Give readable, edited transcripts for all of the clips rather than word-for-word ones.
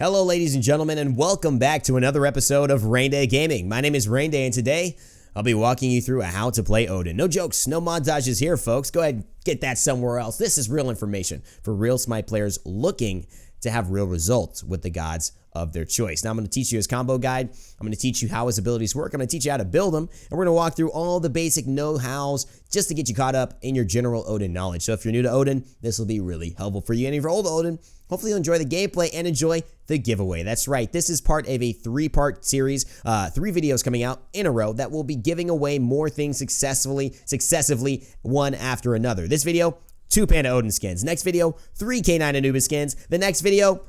Hello ladies and gentlemen, and welcome back to another episode of Raynday Gaming. My name is Raynday, and today I'll be walking you through how to play Odin. No jokes, no montages here, folks. Go ahead and get that somewhere else. This is real information for real SMITE players looking to have real results with the gods of their choice. Now I'm going to teach you his combo guide. I'm going to teach you how his abilities work. I'm going to teach you how to build them, and we're going to walk through all the basic know-hows just to get you caught up in your general Odin knowledge. So if you're new to Odin, this will be really helpful for you. And if you're old Odin, hopefully you'll enjoy the gameplay and enjoy the giveaway. That's right. This is part of a three-part series, 3 videos coming out in a row that will be giving away more things successively, one after another. This video, 2 Panda Odin skins. Next video, 3 K9 Anubis skins. The next video,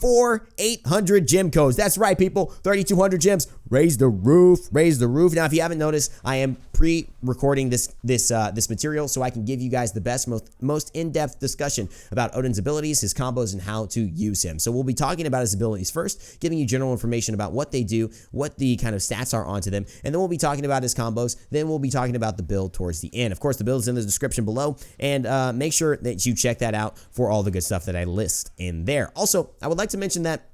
4 800 gem codes. That's right, people. 3,200 gems. Raise the roof. Raise the roof. Now, if you haven't noticed, I am pre-recording this material so I can give you guys the best, most in-depth discussion about Odin's abilities, his combos, and how to use him. So we'll be talking about his abilities first, giving you general information about what they do, what the kind of stats are onto them, and then we'll be talking about his combos. Then we'll be talking about the build towards the end. Of course, the build is in the description below, and make sure that you check that out for all the good stuff that I list in there. Also, I would like to mention that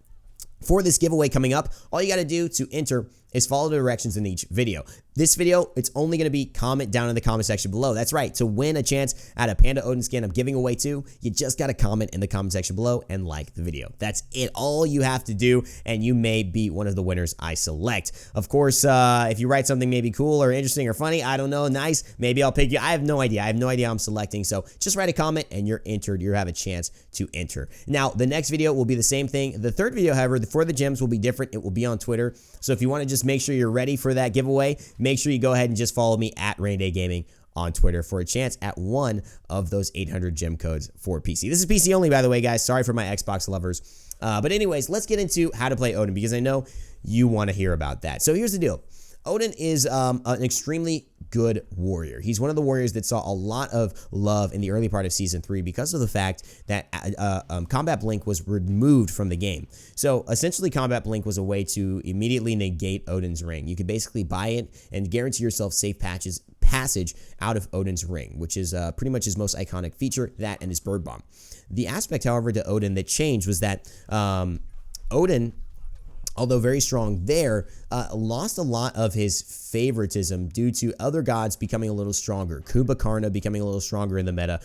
for this giveaway coming up, all you got to do to enter is follow the directions in each video. This video, it's only going to be comment down in the comment section below. That's right. To win a chance at a Panda Odin skin I'm giving away too, you just got to comment in the comment section below and like the video. That's it. All you have to do, and you may be one of the winners I select. Of course, if you write something maybe cool or interesting or funny, I don't know, nice, maybe I'll pick you. I have no idea. I have no idea how I'm selecting. So just write a comment and you're entered. You have a chance to enter. Now, the next video will be the same thing. The third video, however, for the gems will be different. It will be on Twitter. So if you want to just make sure you're ready for that giveaway, make sure you go ahead and just follow me at Raynday Gaming on Twitter for a chance at one of those 800 gem codes for PC. This is PC only, by the way, guys. Sorry for my Xbox lovers. But anyways, let's get into how to play Odin, because I know you want to hear about that. So here's the deal. Odin is an extremely good warrior. He's one of the warriors that saw a lot of love in the early part of Season 3 because of the fact that Combat Blink was removed from the game. So essentially, Combat Blink was a way to immediately negate Odin's ring. You could basically buy it and guarantee yourself safe passage out of Odin's ring, which is pretty much his most iconic feature, that and his bird bomb. The aspect, however, to Odin that changed was that Odin, although very strong there, lost a lot of his favoritism due to other gods becoming a little stronger. Kumbhakarna becoming a little stronger in the meta.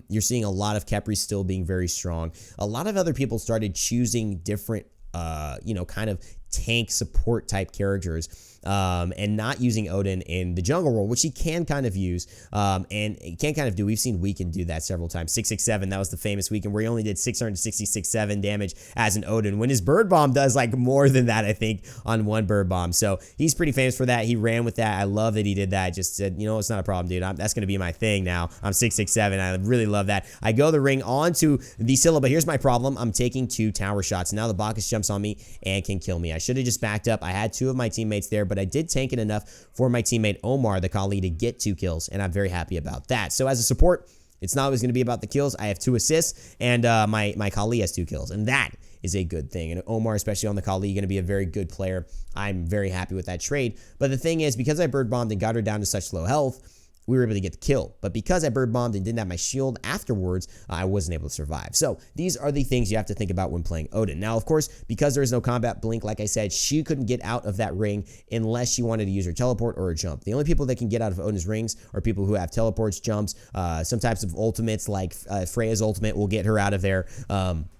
You're seeing a lot of Khepri still being very strong. A lot of other people started choosing different, kind of tank support type characters, and not using Odin in the jungle role, which he can kind of use, and he can kind of do. We've seen Weekend do that several times. 667, that was the famous Weekend where he only did 666.7 damage as an Odin, when his bird bomb does like more than that, I think, on one bird bomb. So he's pretty famous for that. He ran with that. I love that he did that. Just said, you know, it's not a problem, dude. That's going to be my thing now. I'm 667. I really love that. I go the ring onto the Scylla, but here's my problem. I'm taking 2 tower shots. Now the Bacchus jumps on me and can kill me. I should have just backed up. I had 2 of my teammates there, but I did tank it enough for my teammate Omar, the Kali, to get 2 kills, and I'm very happy about that. So as a support, it's not always going to be about the kills. I have 2 assists, and my Kali has 2 kills, and that is a good thing. And Omar, especially on the Kali, going to be a very good player. I'm very happy with that trade. But the thing is, because I bird bombed and got her down to such low health, we were able to get the kill. But because I bird bombed and didn't have my shield afterwards, I wasn't able to survive. So these are the things you have to think about when playing Odin. Now, of course, because there is no combat blink, like I said, she couldn't get out of that ring unless she wanted to use her teleport or a jump. The only people that can get out of Odin's rings are people who have teleports, jumps, some types of ultimates, like Freya's ultimate will get her out of there.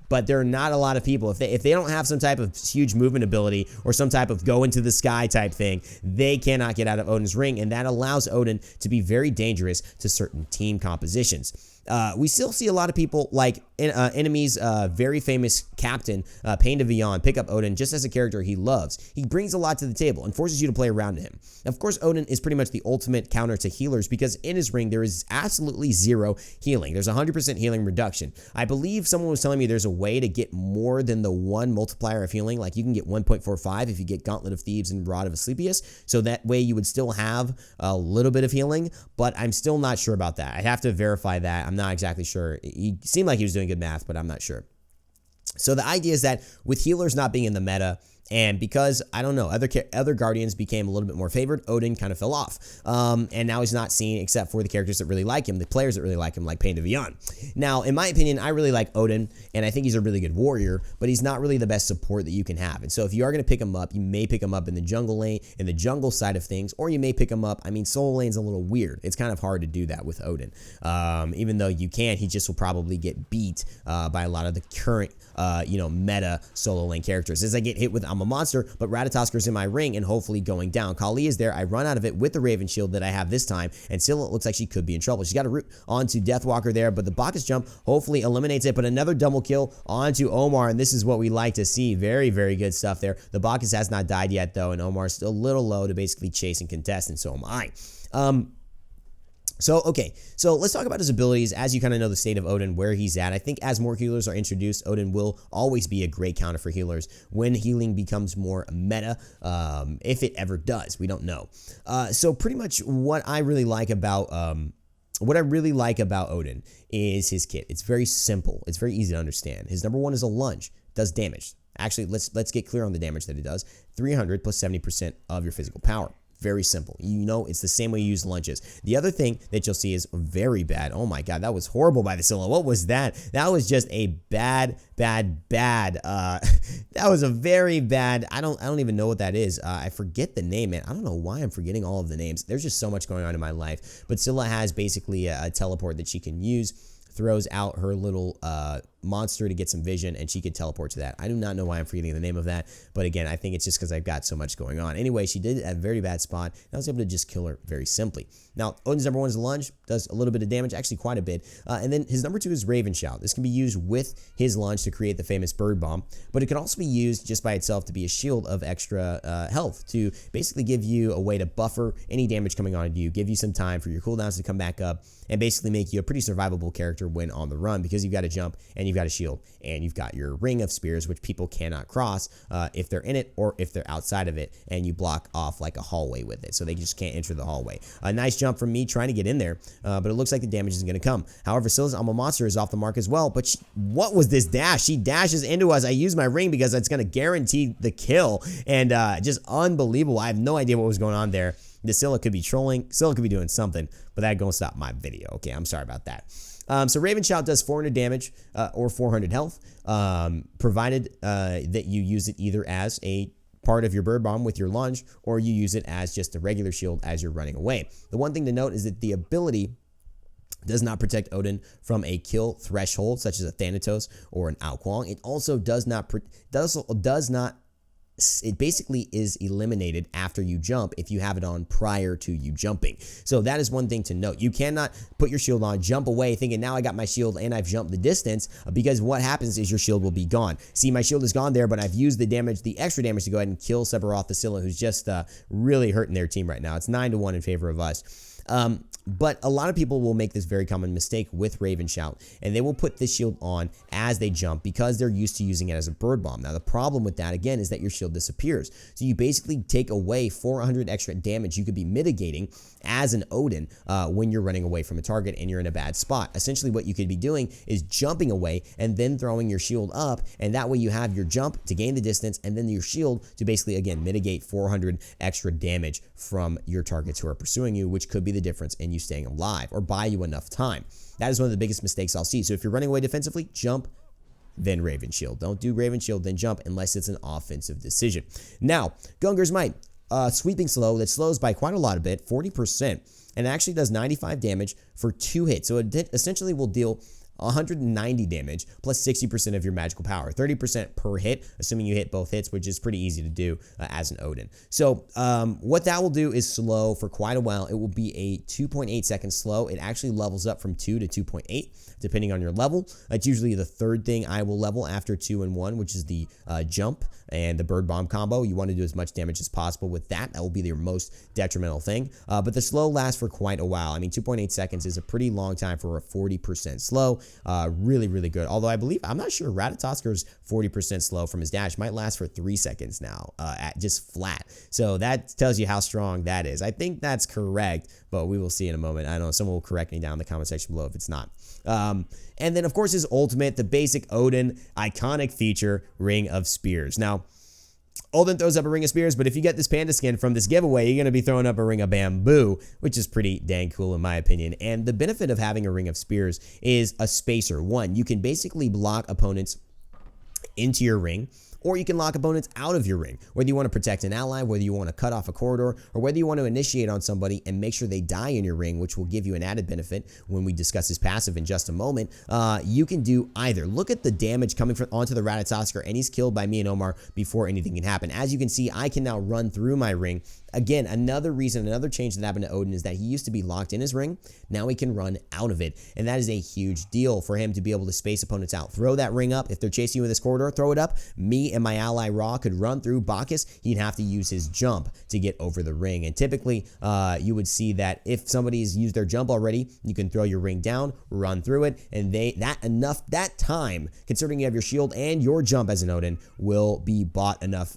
But there are not a lot of people. If they don't have some type of huge movement ability or some type of go into the sky type thing, they cannot get out of Odin's ring, and that allows Odin to be very dangerous to certain team compositions. We still see a lot of people like enemies, very famous captain, Pain de Vion, pick up Odin just as a character he loves. He brings a lot to the table and forces you to play around him. Of course, Odin is pretty much the ultimate counter to healers because in his ring, there is absolutely 0 healing. There's 100% healing reduction. I believe someone was telling me there's a way to get more than the 1 multiplier of healing. Like you can get 1.45 if you get Gauntlet of Thieves and Rod of Asclepius. So that way you would still have a little bit of healing, but I'm still not sure about that. I'd have to verify that. I'm not exactly sure. He seemed like he was doing good math, but I'm not sure. So the idea is that with healers not being in the meta, And because, I don't know, other Guardians became a little bit more favored, Odin kind of fell off. And now he's not seen except for the characters that really like him, the players that really like him, like Pain to Beyond. Now, in my opinion, I really like Odin, and I think he's a really good warrior, but he's not really the best support that you can have. And so if you are going to pick him up, you may pick him up in the jungle lane, in the jungle side of things, or you may pick him up, I mean, solo lane's a little weird. It's kind of hard to do that with Odin. Even though you can, he just will probably get beat by a lot of the current, meta solo lane characters. As I get hit with I'm a monster, but Rattatasker's in my ring and hopefully going down. Kali is there. I run out of it with the Raven Shield that I have this time, and still it looks like she could be in trouble. She's got a root onto Deathwalker there, but the Bacchus jump hopefully eliminates it, but another double kill onto Omar, and this is what we like to see. Very, very good stuff there. The Bacchus has not died yet, though, and Omar's still a little low to basically chase and contest, and so am I. So let's talk about his abilities as you kind of know the state of Odin, where he's at. I think as more healers are introduced, Odin will always be a great counter for healers when healing becomes more meta, if it ever does. We don't know. So pretty much what I really like about Odin is his kit. It's very simple. It's very easy to understand. His number one is a lunge, does damage. Actually, let's get clear on the damage that it does. 300 plus 70% of your physical power. Very simple. You know, it's the same way you use lunges. The other thing that you'll see is very bad. Oh my God, that was horrible by the Scylla. What was that? That was just a bad. That was a very bad. I don't even know what that is. I forget the name, man. I don't know why I'm forgetting all of the names. There's just so much going on in my life. But Scylla has basically a teleport that she can use. Throws out her little monster to get some vision, and she could teleport to that. I do not know why I'm forgetting the name of that, but again, I think it's just because I've got so much going on. Anyway, she did a very bad spot, and I was able to just kill her very simply. Now, Odin's number one is a lunge, does a little bit of damage, actually quite a bit, and then his number two is Raven Shout. This can be used with his lunge to create the famous bird bomb, but it can also be used just by itself to be a shield of extra health, to basically give you a way to buffer any damage coming on you, give you some time for your cooldowns to come back up, and basically make you a pretty survivable character when on the run, because you've got a jump and you've got a shield and you've got your ring of spears, which people cannot cross if they're in it or if they're outside of it, and you block off like a hallway with it, so they just can't enter the hallway. A nice jump from me trying to get in there, but it looks like the damage isn't going to come. However, Scylla's I'm a Monster is off the mark as well, but what was this dash? She dashes into us. I use my ring because it's going to guarantee the kill, and just unbelievable. I have no idea what was going on there. The Scylla could be trolling. Scylla could be doing something, but that gonna stop my video. Okay, I'm sorry about that. So Raven Shout does 400 damage or 400 health, provided that you use it either as a part of your bird bomb with your lunge, or you use it as just a regular shield as you're running away. The one thing to note is that the ability does not protect Odin from a kill threshold, such as a Thanatos or an Alquang. It also it basically is eliminated after you jump if you have it on prior to you jumping. So that is one thing to note. You cannot put your shield on, jump away thinking now I got my shield and I've jumped the distance, because what happens is your shield will be gone. See, my shield is gone there, but I've used the damage, the extra damage, to go ahead and kill Sephiroth the Scylla, who's just really hurting their team right now. It's 9-1 in favor of us. But a lot of people will make this very common mistake with Raven Shout, and they will put this shield on as they jump because they're used to using it as a bird bomb. Now, the problem with that, again, is that your shield disappears. So you basically take away 400 extra damage you could be mitigating as an Odin when you're running away from a target and you're in a bad spot. Essentially, what you could be doing is jumping away and then throwing your shield up, and that way you have your jump to gain the distance and then your shield to basically, again, mitigate 400 extra damage from your targets who are pursuing you, which could be the difference in you staying alive or buy you enough time. That is one of the biggest mistakes I'll see. So if you're running away defensively, jump, then Raven Shield. Don't do Raven Shield, then jump, unless it's an offensive decision. Now, Gungnir's Might, sweeping slow, that slows by quite a lot of bit, 40%, and it actually does 95 damage for 2 hits. So it essentially will deal 190 damage plus 60% of your magical power, 30% per hit, assuming you hit both hits, which is pretty easy to do as an Odin. So what that will do is slow for quite a while. It will be a 2.8 second slow. It actually levels up from 2 to 2.8 depending on your level. It's usually the third thing I will level after 2 and 1, which is the jump and the bird bomb combo. You want to do as much damage as possible with that. That will be your most detrimental thing. But the slow lasts for quite a while. I mean, 2.8 seconds is a pretty long time for a 40% slow. Really, really good. Although I believe, I'm not sure, Rattatasker's 40% slow from his dash might last for 3 seconds now, at just flat. So that tells you how strong that is. I think that's correct, but we will see in a moment. I don't know, someone will correct me down in the comment section below if it's not. And then, of course, his ultimate, the basic Odin iconic feature, Ring of Spears. Now, Odin throws up a ring of spears, but if you get this panda skin from this giveaway, you're going to be throwing up a ring of bamboo, which is pretty dang cool in my opinion. And the benefit of having a ring of spears is a spacer. One, you can basically block opponents into your ring, or you can lock opponents out of your ring. Whether you want to protect an ally, whether you want to cut off a corridor, or whether you want to initiate on somebody and make sure they die in your ring, which will give you an added benefit when we discuss his passive in just a moment, you can do either. Look at the damage coming onto the Ratatoskr, and he's killed by me and Omar before anything can happen. As you can see, I can now run through my ring. Again, another reason, another change that happened to Odin is that he used to be locked in his ring. Now he can run out of it, and that is a huge deal for him to be able to space opponents out. Throw that ring up. If they're chasing you with this corridor, throw it up. Me and my ally Ra could run through. Bacchus, he'd have to use his jump to get over the ring, and typically you would see that if somebody's used their jump already, you can throw your ring down, run through it, and that time, considering you have your shield and your jump as an Odin, will be bought enough.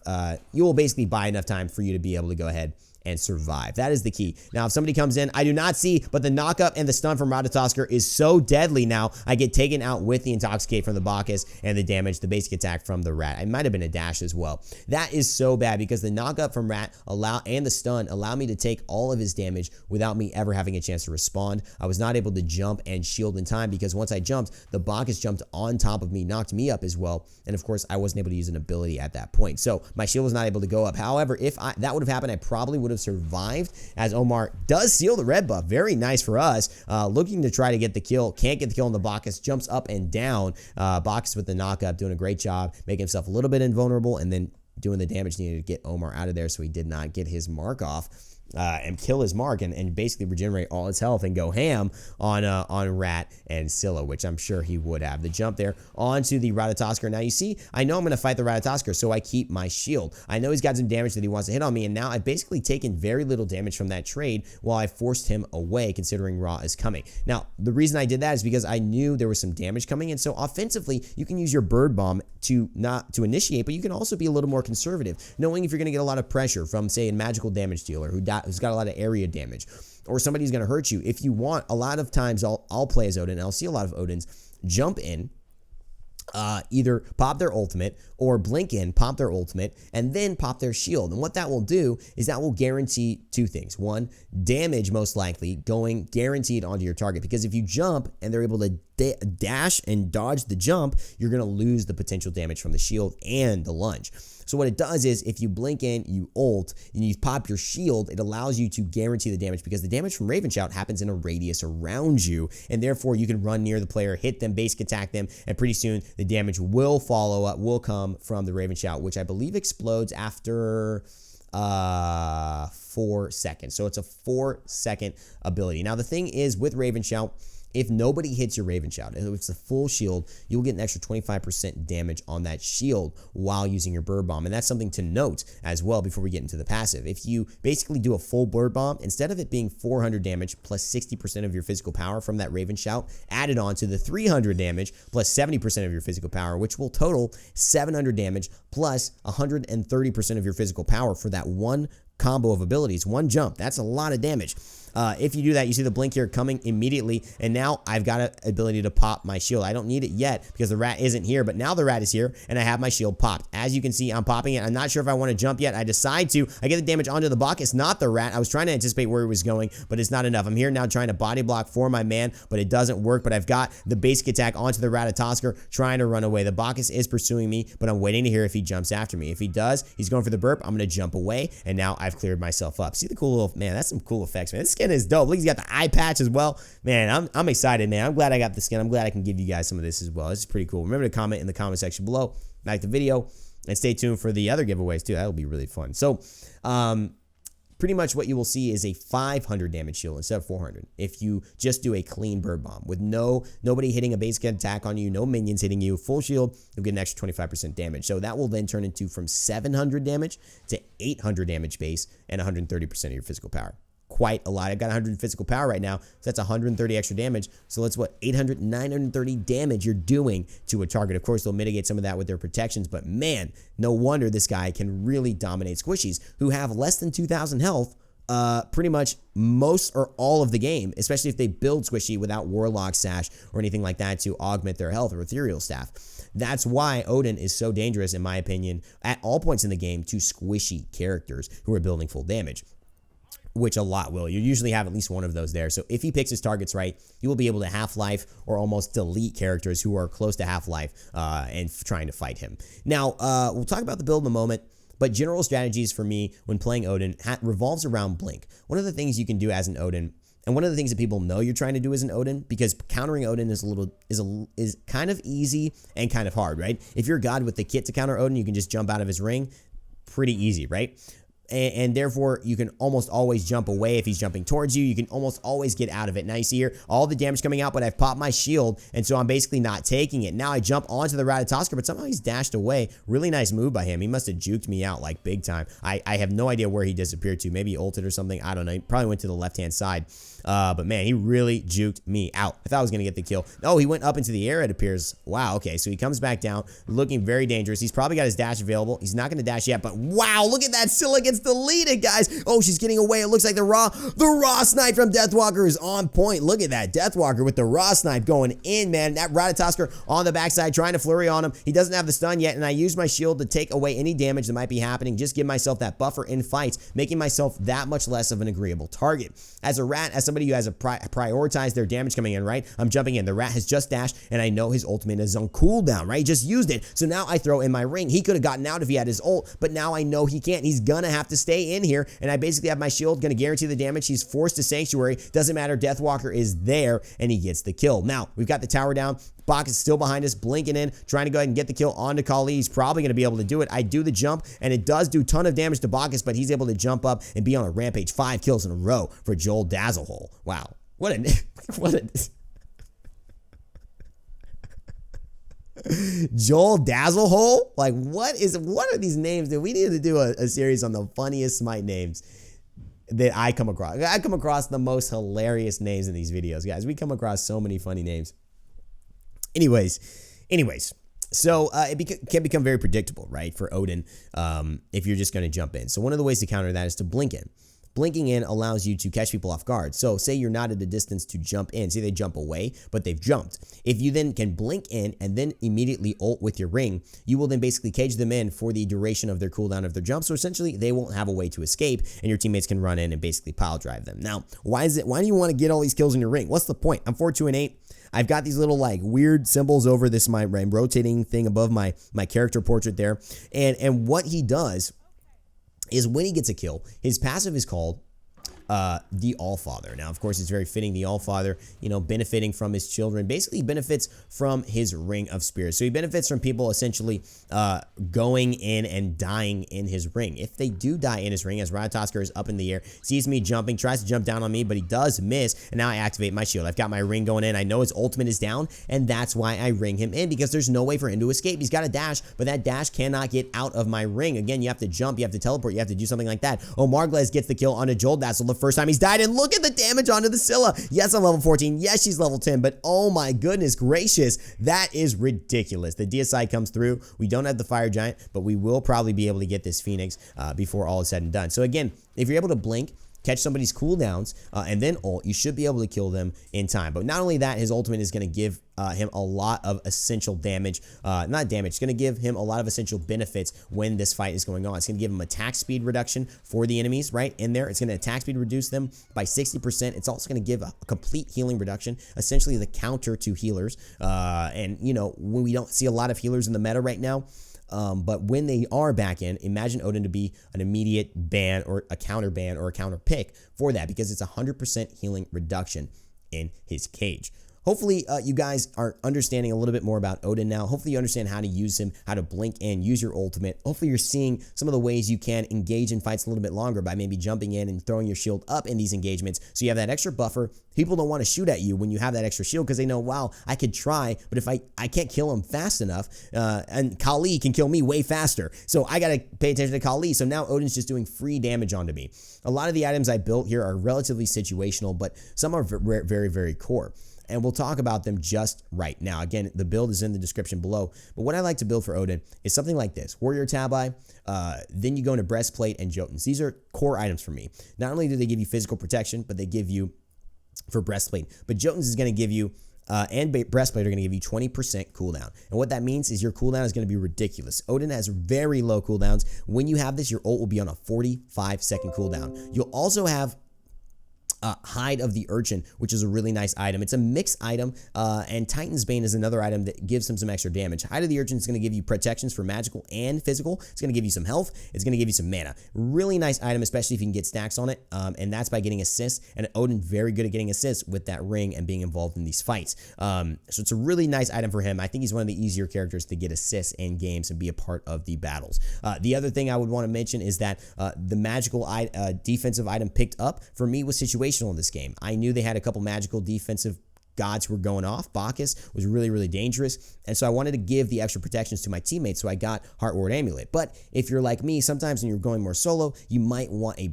You will basically buy enough time for you to be able to go ahead and survive. That is the key. Now, if somebody comes in, I do not see, but the knockup and the stun from Ratatoskr is so deadly now. I get taken out with the Intoxicate from the Bacchus and the damage, the basic attack from the Rat. It might have been a dash as well. That is so bad because the knockup from Rat and the stun allow me to take all of his damage without me ever having a chance to respond. I was not able to jump and shield in time because once I jumped, the Bacchus jumped on top of me, knocked me up as well, and of course, I wasn't able to use an ability at that point. So my shield was not able to go up. However, if that would have happened, I probably would have survived, as Omar does seal the red buff. Very nice for us. Looking to try to get the kill. Can't get the kill on the Bacchus. Jumps up and down. Bacchus with the knockup, doing a great job, making himself a little bit invulnerable, and then doing the damage needed to get Omar out of there so he did not get his mark off. And kill his mark and basically regenerate all his health and go ham on Rat and Scylla, which I'm sure he would have. The jump there onto the Ratatoskr. Now you see, I know I'm going to fight the Ratatoskr, so I keep my shield. I know he's got some damage that he wants to hit on me, and now I've basically taken very little damage from that trade while I forced him away, considering Ra is coming. Now, the reason I did that is because I knew there was some damage coming, and so offensively, you can use your Bird Bomb to initiate, but you can also be a little more conservative, knowing if you're going to get a lot of pressure from, say, a magical damage dealer who's got a lot of area damage, or somebody's going to hurt you. If you want, a lot of times I'll play as Odin, and I'll see a lot of Odins jump in, either pop their ultimate or blink in, pop their ultimate, and then pop their shield. And what that will do is that will guarantee two things. One, damage most likely going guaranteed onto your target, because if you jump and they're able to dash and dodge the jump, you're going to lose the potential damage from the shield and the lunge. So what it does is if you blink in, you ult, and you pop your shield, it allows you to guarantee the damage, because the damage from Raven Shout happens in a radius around you, and therefore you can run near the player, hit them, basic attack them, and pretty soon the damage will will come from the Raven Shout, which I believe explodes after 4 seconds. So it's a 4-second ability. Now the thing is with Raven Shout, if nobody hits your Raven Shout, if it's a full shield, you'll get an extra 25% damage on that shield while using your Bird Bomb. And that's something to note as well before we get into the passive. If you basically do a full Bird Bomb, instead of it being 400 damage plus 60% of your physical power from that Raven Shout, added on to the 300 damage plus 70% of your physical power, which will total 700 damage plus 130% of your physical power for that one combo of abilities, one jump. That's a lot of damage. If you do that, you see the blink here coming immediately, and now I've got an ability to pop my shield. I don't need it yet because the Rat isn't here, but now the Rat is here, and I have my shield popped. As you can see, I'm popping it. I'm not sure if I want to jump yet. I decide to. I get the damage onto the Bacchus, not the Rat. I was trying to anticipate where he was going, but it's not enough. I'm here now trying to body block for my man, but it doesn't work, but I've got the basic attack onto the Ratatoskr, trying to run away. The Bacchus is pursuing me, but I'm waiting to hear if he jumps after me. If he does, he's going for the burp. I'm going to jump away, and now I've cleared myself up. See the cool little, man, that's some cool effects, man. This skin is dope. Look, he's got the eye patch as well. Man, I'm excited, man. I'm glad I got the skin. I'm glad I can give you guys some of this as well. This is pretty cool. Remember to comment in the comment section below, like the video, and stay tuned for the other giveaways too. That'll be really fun. So, pretty much what you will see is a 500 damage shield instead of 400 if you just do a clean Bird Bomb with nobody hitting a basic attack on you, no minions hitting you, full shield, you'll get an extra 25% damage. So that will then turn into from 700 damage to 800 damage base and 130% of your physical power. Quite a lot. I've got 100 physical power right now, so that's 130 extra damage. So let's 800, 930 damage you're doing to a target. Of course, they'll mitigate some of that with their protections, but man, no wonder this guy can really dominate squishies who have less than 2,000 health pretty much most or all of the game, especially if they build squishy without Warlock Sash or anything like that to augment their health or Ethereal Staff. That's why Odin is so dangerous, in my opinion, at all points in the game to squishy characters who are building full damage, which a lot will. You usually have at least one of those there. So if he picks his targets right, he will be able to half-life or almost delete characters who are close to half-life and trying to fight him. Now, we'll talk about the build in a moment, but general strategies for me when playing Odin revolves around Blink. One of the things you can do as an Odin, and one of the things that people know you're trying to do as an Odin, because countering Odin is kind of easy and kind of hard, right? If you're a god with the kit to counter Odin, you can just jump out of his ring. Pretty easy, right? And therefore, you can almost always jump away if he's jumping towards you. You can almost always get out of it. Now, you see here, all the damage coming out, but I've popped my shield, and so I'm basically not taking it. Now, I jump onto the Ratatoskr, but somehow he's dashed away. Really nice move by him. He must have juked me out, like, big time. I have no idea where he disappeared to. Maybe he ulted or something. I don't know. He probably went to the left-hand side. But, man, he really juked me out. I thought I was going to get the kill. Oh, he went up into the air, it appears. Wow, okay, so he comes back down, looking very dangerous. He's probably got his dash available. He's not going to dash yet, but wow, look at that. Scylla gets deleted, guys. Oh, she's getting away. It looks like the raw snipe from Deathwalker is on point. Look at that. Deathwalker with the raw snipe going in, man. That Ratatoskr on the backside trying to flurry on him. He doesn't have the stun yet, and I use my shield to take away any damage that might be happening. Just give myself that buffer in fights, making myself that much less of an agreeable target. As a rat, as somebody who has prioritized their damage coming in, right? I'm jumping in. The rat has just dashed, and I know his ultimate is on cooldown, right? He just used it. So now I throw in my ring. He could have gotten out if he had his ult, but now I know he can't. He's gonna have to stay in here, and I basically have my shield, gonna guarantee the damage. He's forced to Sanctuary. Doesn't matter. Deathwalker is there, and he gets the kill. Now, we've got the tower down. Bach is still behind us, blinking in, trying to go ahead and get the kill onto Kali. He's probably going to be able to do it. I do the jump, and it does do a ton of damage to Bacchus, but he's able to jump up and be on a rampage. 5 kills in a row for Joel Dazzlehole. Wow. What a... Joel Dazzlehole? Like, what are these names? That we need to do a series on the funniest Smite names that I come across. I come across the most hilarious names in these videos, guys. We come across so many funny names. Anyways, so it can become very predictable, right, for Odin if you're just going to jump in. So one of the ways to counter that is to blink in. Blinking in allows you to catch people off guard. So say you're not at a distance to jump in. Say they jump away, but they've jumped. If you then can blink in and then immediately ult with your ring, you will then basically cage them in for the duration of their cooldown of their jump. So essentially, they won't have a way to escape, and your teammates can run in and basically pile drive them. Now, why do you want to get all these kills in your ring? What's the point? I'm 4, 2, and 8. I've got these little like weird symbols over this my rotating thing above my character portrait there. And what he does is when he gets a kill, his passive is called the Allfather. Now, of course, it's very fitting. The Allfather, you know, benefiting from his children, basically benefits from his ring of spirits. So he benefits from people essentially going in and dying in his ring. If they do die in his ring, as Ratatoskr is up in the air, sees me jumping, tries to jump down on me, but he does miss, and now I activate my shield. I've got my ring going in. I know his ultimate is down, and that's why I ring him in, because there's no way for him to escape. He's got a dash, but that dash cannot get out of my ring. Again, you have to jump, you have to teleport, you have to do something like that. Oh, Margles gets the kill onto Joel Dazzle the first time he's died, and look at the damage onto the Scylla. Yes, I'm level 14. Yes, she's level 10, but oh my goodness gracious, that is ridiculous. The DSI comes through. We don't have the Fire Giant, but we will probably be able to get this Phoenix before all is said and done. So again, if you're able to blink, catch somebody's cooldowns, and then ult, you should be able to kill them in time. But not only that, his ultimate is going to give him a lot of essential damage. Not damage, it's going to give him a lot of essential benefits when this fight is going on. It's going to give him attack speed reduction for the enemies, right, in there. It's going to attack speed reduce them by 60%. It's also going to give a complete healing reduction, essentially the counter to healers. And, you know, when we don't see a lot of healers in the meta right now, but when they are back in, imagine Odin to be an immediate ban or a counter ban or a counter pick for that, because it's 100% healing reduction in his cage. Hopefully, you guys are understanding a little bit more about Odin now. Hopefully, you understand how to use him, how to blink in, use your ultimate. Hopefully, you're seeing some of the ways you can engage in fights a little bit longer by maybe jumping in and throwing your shield up in these engagements, so you have that extra buffer. People don't want to shoot at you when you have that extra shield, because they know, wow, I could try, but if I can't kill him fast enough, and Kali can kill me way faster. So I got to pay attention to Kali. So now Odin's just doing free damage onto me. A lot of the items I built here are relatively situational, but some are very, very core. and we'll talk about them just right now. Again, the build is in the description below, but what I like to build for Odin is something like this. Warrior Tabi, then you go into Breastplate and Jotunn. These are core items for me. Not only do they give you physical protection, but they give you, for Breastplate, but Jotunn's is going to give you and Breastplate are going to give you 20% cooldown. And what that means is your cooldown is going to be ridiculous. Odin has very low cooldowns. When you have this, your ult will be on a 45-second cooldown. You'll also have Hide of the Urchin, which is a really nice item. It's a mixed item, and Titan's Bane is another item that gives him some extra damage. Hide of the Urchin is going to give you protections for magical and physical. It's going to give you some health. It's going to give you some mana. Really nice item, especially if you can get stacks on it, and that's by getting assists. And Odin very good at getting assists with that ring and being involved in these fights. So it's a really nice item for him. I think he's one of the easier characters to get assists in games and be a part of the battles. The other thing I would want to mention is that the magical defensive item picked up for me was situational in this game. I knew they had a couple magical defensive gods who were going off. Bacchus was really, really dangerous, and so I wanted to give the extra protections to my teammates, so I got Heartward Amulet. But if you're like me, sometimes when you're going more solo, you might want a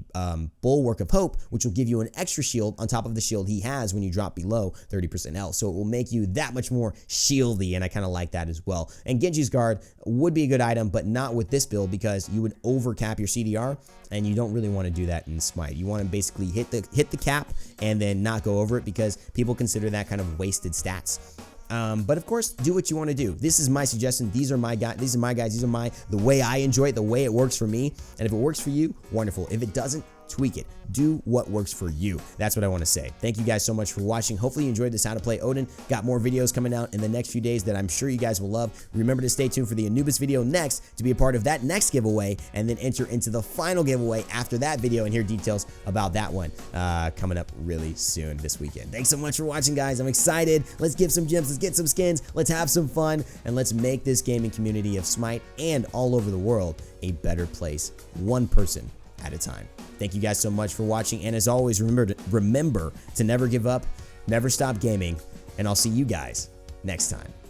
Bulwark of Hope, which will give you an extra shield on top of the shield he has when you drop below 30% health, so it will make you that much more shieldy, and I kind of like that as well. And Genji's Guard would be a good item, but not with this build, because you would overcap your CDR, and you don't really want to do that in Smite. You want to basically hit the cap and then not go over it, because people consider that kind of wasted stats. But of course, do what you want to do. This is my suggestion. These are my guys. These are my guys. These are the way I enjoy it, the way it works for me. And if it works for you, wonderful. If it doesn't, tweak it. Do what works for you. That's what I want to say. Thank you guys so much for watching. Hopefully you enjoyed this How to Play Odin. Got more videos coming out in the next few days that I'm sure you guys will love. Remember to stay tuned for the Anubis video next to be a part of that next giveaway, and then enter into the final giveaway after that video and hear details about that one coming up really soon this weekend. Thanks so much for watching, guys. I'm excited. Let's give some gems. Let's get some skins. Let's have some fun, and let's make this gaming community of Smite and all over the world a better place, one person at a time. Thank you guys so much for watching, and as always, remember to never give up, never stop gaming, and I'll see you guys next time.